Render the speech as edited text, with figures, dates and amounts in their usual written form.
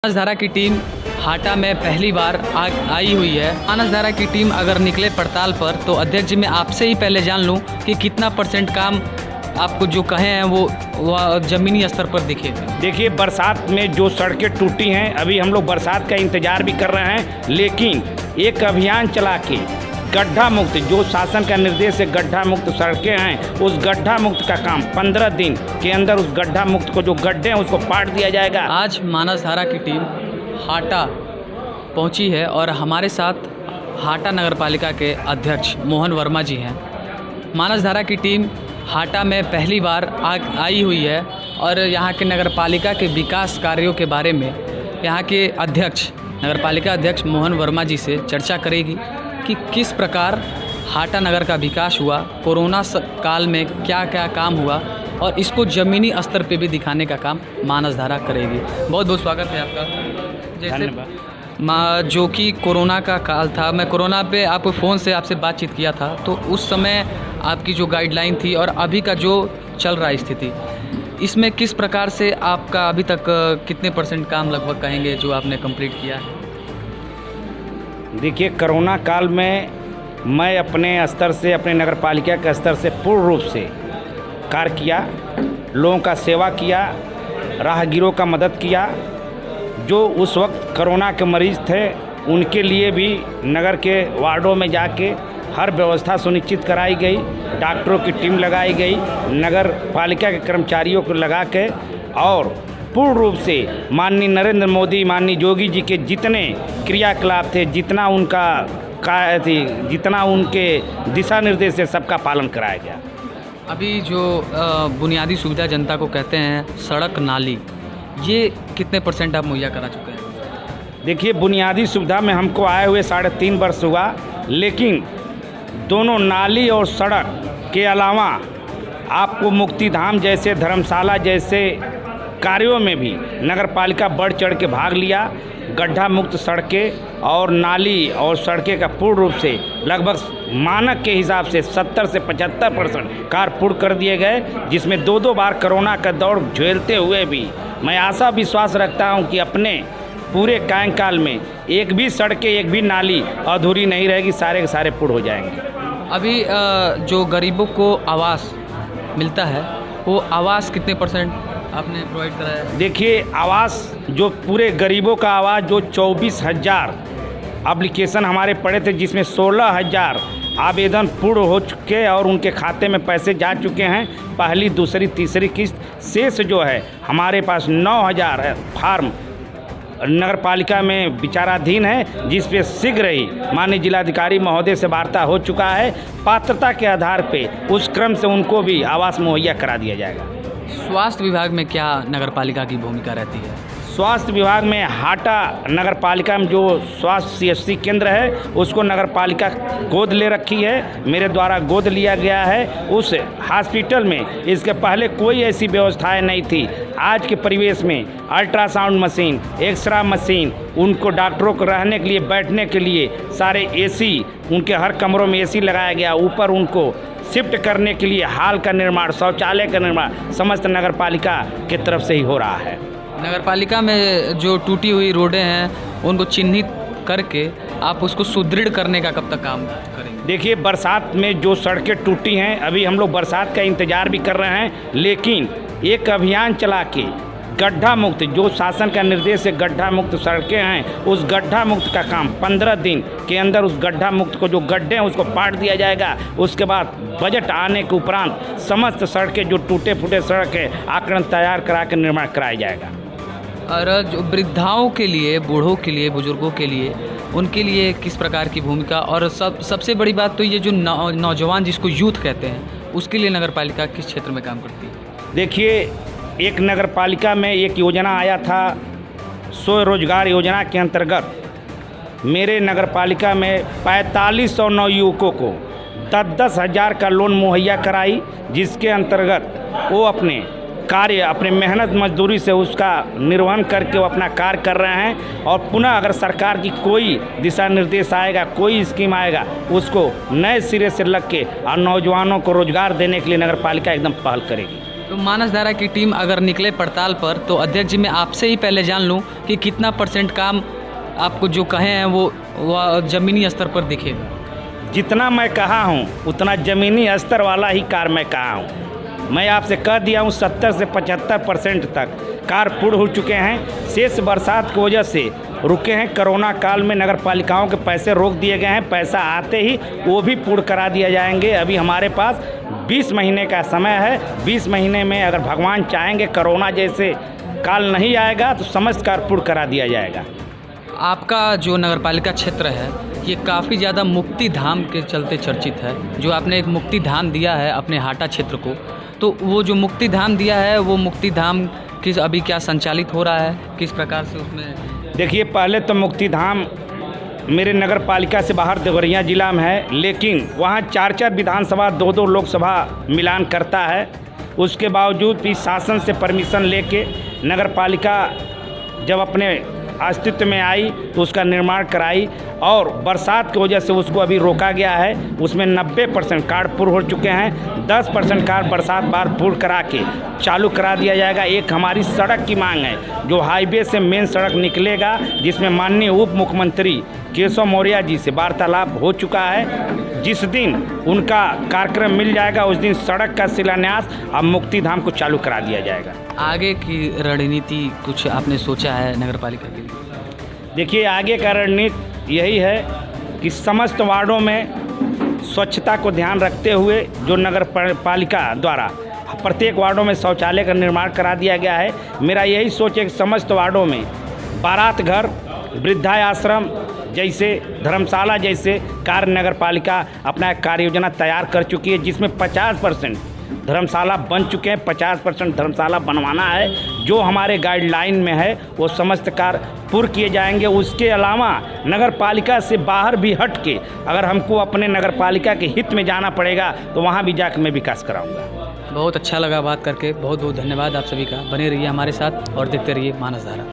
मानसधारा की टीम हाटा में पहली बार आई हुई है। मानसधारा की टीम अगर निकले पड़ताल पर तो अध्यक्ष जी मैं आपसे ही पहले जान लूं कि कितना परसेंट काम आपको जो कहे हैं वो ज़मीनी स्तर पर दिखे। देखिए, बरसात में जो सड़कें टूटी हैं, अभी हम लोग बरसात का इंतज़ार भी कर रहे हैं, लेकिन एक अभियान चला के गड्ढा मुक्त, जो शासन का निर्देश है गड्ढा मुक्त सड़कें हैं, उस गड्ढा मुक्त का काम 15 दिन के अंदर उस गड्ढा मुक्त को जो गड्ढे हैं उसको पाट दिया जाएगा। आज मानसधारा की टीम हाटा पहुंची है और हमारे साथ हाटा नगर पालिका के अध्यक्ष मोहन वर्मा जी हैं। मानसधारा की टीम हाटा में पहली बार आई हुई है और यहाँ के नगर पालिका के विकास कार्यों के बारे में यहाँ के अध्यक्ष नगर पालिका अध्यक्ष मोहन वर्मा जी से चर्चा करेगी कि किस प्रकार हाटा नगर का विकास हुआ, कोरोना काल में क्या क्या काम हुआ और इसको ज़मीनी स्तर पे भी दिखाने का काम मानसधारा करेगी। बहुत बहुत स्वागत है आपका। जैसे जो कि कोरोना का काल था, मैं कोरोना पे आपको फ़ोन से आपसे बातचीत किया था, तो उस समय आपकी जो गाइडलाइन थी और अभी का जो चल रहा है स्थिति, इसमें किस प्रकार से आपका अभी तक कितने परसेंट काम लगभग कहेंगे जो आपने कंप्लीट किया है? देखिए, कोरोना काल में मैं अपने स्तर से, अपने नगर पालिका के स्तर से पूर्ण रूप से कार्य किया, लोगों का सेवा किया, राहगीरों का मदद किया। जो उस वक्त कोरोना के मरीज़ थे उनके लिए भी नगर के वार्डों में जाके हर व्यवस्था सुनिश्चित कराई गई, डॉक्टरों की टीम लगाई गई, नगर पालिका के कर्मचारियों को लगा के, और पूर्ण रूप से माननीय नरेंद्र मोदी, माननीय योगी जी के जितने क्रियाकलाप थे, जितना उनके दिशा निर्देश से सबका पालन कराया गया। अभी जो बुनियादी सुविधा जनता को कहते हैं, सड़क नाली, ये कितने परसेंट आप मुहैया करा चुके हैं? देखिए, बुनियादी सुविधा में हमको आए हुए 3.5 वर्ष हुआ, लेकिन दोनों नाली और सड़क के अलावा आपको मुक्तिधाम जैसे, धर्मशाला जैसे कार्यों में भी नगर पालिका बढ़ चढ़ के भाग लिया। गड्ढा मुक्त सड़कें और नाली और सड़कें का पूर्ण रूप से लगभग मानक के हिसाब से 70 से 75% कार्य पूर्ण कर दिए गए, जिसमें दो बार कोरोना का दौर झेलते हुए भी मैं आशा विश्वास रखता हूं कि अपने पूरे कार्यकाल में एक भी सड़कें, एक भी नाली अधूरी नहीं रहेगी, सारे के सारे पूर्ण हो जाएंगे। अभी जो गरीबों को आवास मिलता है, वो आवास कितने परसेंट आपने प्रोवाइड कराया है? देखिए, आवास जो पूरे गरीबों का आवास जो 24,000 एप्लीकेशन हमारे पड़े थे, जिसमें 16,000 आवेदन पूर्ण हो चुके और उनके खाते में पैसे जा चुके हैं। पहली, दूसरी, तीसरी किस्त शेष जो है हमारे पास 9,000 फार्म नगर पालिका में विचाराधीन है, जिस पे शीघ्र ही माननीय जिलाधिकारी महोदय से वार्ता हो चुका है। पात्रता के आधार पे उस क्रम से उनको भी आवास मुहैया करा दिया जाएगा। स्वास्थ्य विभाग में क्या नगर पालिका की भूमिका रहती है? स्वास्थ्य विभाग में हाटा नगर पालिका में जो स्वास्थ्य CHC केंद्र है, उसको नगर पालिका गोद ले रखी है, मेरे द्वारा गोद लिया गया है। उस हॉस्पिटल में इसके पहले कोई ऐसी व्यवस्थाएं नहीं थी। आज के परिवेश में अल्ट्रासाउंड मशीन, एक्सरा मशीन, उनको डॉक्टरों को रहने के लिए, बैठने के लिए सारे AC, उनके हर कमरों में AC लगाया गया। ऊपर उनको शिफ्ट करने के लिए हाल का निर्माण, शौचालय का निर्माण समस्त नगर पालिका की तरफ से ही हो रहा है। नगर पालिका में जो टूटी हुई रोडें हैं उनको चिन्हित करके आप उसको सुदृढ़ करने का कब तक काम करेंगे? देखिए, बरसात में जो सड़कें टूटी हैं, अभी हम लोग बरसात का इंतज़ार भी कर रहे हैं, लेकिन एक अभियान चला के गड्ढा मुक्त, जो शासन का निर्देश है गड्ढा मुक्त सड़कें हैं, उस गड्ढा मुक्त का काम 15 दिन के अंदर उस गड्ढा मुक्त को जो गड्ढे हैं उसको पाट दिया जाएगा। उसके बाद बजट आने के उपरांत समस्त सड़कें जो टूटे फूटे सड़क है आकलन तैयार करा के निर्माण कराया जाएगा। और जो वृद्धाओं के लिए, बूढ़ों के लिए, बुजुर्गों के लिए, उनके लिए किस प्रकार की भूमिका, और सबसे बड़ी बात तो ये जो नौजवान जिसको यूथ कहते हैं, उसके लिए नगर पालिका किस क्षेत्र में काम करती है? देखिए, एक नगर पालिका में एक योजना आया था, स्वरोजगार योजना के अंतर्गत मेरे नगर पालिका में 4500 नवयुवकों को 10-10 हज़ार का लोन मुहैया कराई, जिसके अंतर्गत वो अपने कार्य, अपने मेहनत मजदूरी से उसका निर्वहन करके वो अपना कार्य कर रहे हैं। और पुनः अगर सरकार की कोई दिशा निर्देश आएगा, कोई स्कीम आएगा, उसको नए सिरे से लग के और नौजवानों को रोजगार देने के लिए नगर पालिका एकदम पहल करेगी। तो मानस धारा की टीम अगर निकले पड़ताल पर, तो अध्यक्ष जी मैं आपसे ही पहले जान लूं कि कितना % काम आपको जो कहे हैं वो ज़मीनी स्तर पर दिखेगा? जितना मैं कहा हूँ उतना ज़मीनी स्तर वाला ही कार्य मैं कहा हूँ। मैं आपसे कह दिया हूँ 70 से 75% तक कार्य पूर्ण हो चुके हैं। शेष बरसात की वजह से रुके हैं। कोरोना काल में नगर पालिकाओं के पैसे रोक दिए गए हैं। पैसा आते ही वो भी पूर्ण करा दिया जाएंगे। अभी हमारे पास 20 महीने का समय है। 20 महीने में अगर भगवान चाहेंगे कोरोना जैसे काल नहीं आएगा तो समस्त कार्य पूर्ण करा दिया जाएगा। आपका जो नगरपालिका क्षेत्र है ये काफ़ी ज़्यादा मुक्ति धाम के चलते चर्चित है। जो आपने एक मुक्ति धाम दिया है अपने हाटा क्षेत्र को, तो वो जो मुक्ति धाम दिया है वो मुक्ति धाम किस अभी क्या संचालित हो रहा है, किस प्रकार से उसमें? देखिए, पहले तो मुक्ति धाम मेरे नगर पालिका से बाहर देवरिया जिला में है, लेकिन वहाँ 4-4 विधानसभा 2-2 लोकसभा मिलान करता है। उसके बावजूद भी शासन से परमिशन लेके नगर पालिका जब अपने अस्तित्व में आई तो उसका निर्माण कराई और बरसात की वजह से उसको अभी रोका गया है। उसमें 90% कार्य पूर्ण हो चुके हैं। 10% कार्य बरसात बार पूर्ण करा के चालू करा दिया जाएगा। एक हमारी सड़क की मांग है जो हाईवे से मेन सड़क निकलेगा, जिसमें माननीय उप मुख्यमंत्री केशव मौर्य जी से वार्तालाप हो चुका है। जिस दिन उनका कार्यक्रम मिल जाएगा उस दिन सड़क का शिलान्यास अब मुक्ति धाम को चालू करा दिया जाएगा। आगे की रणनीति कुछ आपने सोचा है नगर पालिका के लिए? देखिए, आगे का रणनीति यही है कि समस्त वार्डों में स्वच्छता को ध्यान रखते हुए जो नगर पालिका द्वारा प्रत्येक वार्डों में शौचालय का निर्माण करा दिया गया है। मेरा यही सोच है कि समस्त वार्डों में बारात घर, वृद्धाश्रम जैसे, धर्मशाला जैसे कार्य नगर पालिका अपना कार्य योजना तैयार कर चुकी है, जिसमें 50% धर्मशाला बन चुके हैं। 50% धर्मशाला बनवाना है। जो हमारे गाइडलाइन में है वो समस्त कार्य पूर्ण किए जाएंगे। उसके अलावा नगर पालिका से बाहर भी हट के अगर हमको अपने नगर पालिका के हित में जाना पड़ेगा तो वहाँ भी जाकर मैं विकास कराऊंगा। बहुत अच्छा लगा बात करके। बहुत बहुत धन्यवाद आप सभी का। बने रहिए हमारे साथ और देखते रहिए मानस धारा।